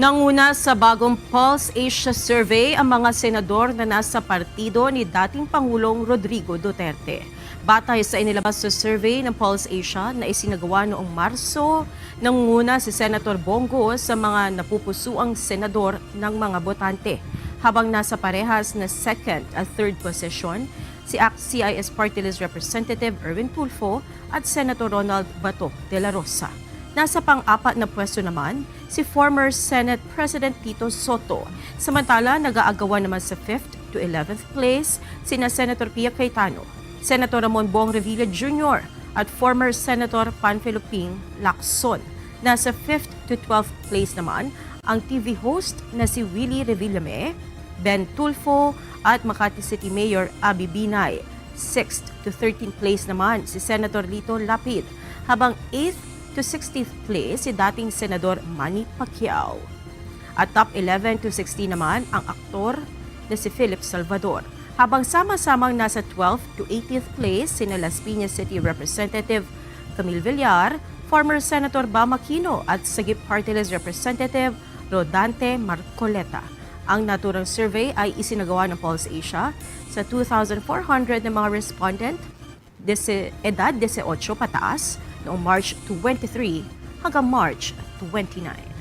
Nanguna sa bagong Pulse Asia Survey ang mga senador na nasa partido ni dating Pangulong Rodrigo Duterte. Batay sa inilabas sa survey ng Pulse Asia na isinagawa noong Marso, nanguna si Senator Bongo sa mga napupusuang senador ng mga botante. Habang nasa parehas na second at third position, si CIS Party List Representative Erwin Tulfo at Senator Ronald Bato de la Rosa. Nasa pang-apat na pwesto naman si former Senate President Tito Soto. Samantala, nag-aagawan naman sa 5th to 11th place sina Senator Pia Cayetano, Senator Ramon Bong Revilla Jr. at former Senator Panfilo Ping Lacson. Nasa 5th to 12th place naman ang TV host na si Willie Revillame, Ben Tulfo at Makati City Mayor Abby Binay. 6th to 13th place naman si Senator Lito Lapid, habang 8th to 16th place si dating Senador Manny Pacquiao. At top 11 to 16 naman ang aktor na si Philip Salvador. Habang sama-samang nasa 12th to 18th place sina Las Piñas City Representative Camille Villar, former Senator Bam Aquino at Sagip Party List Representative Rodante Marcoleta. Ang naturang survey ay isinagawa ng Pulse Asia sa 2,400 na mga respondent, edad 18 pataas, noong March 23 hanggang March 29.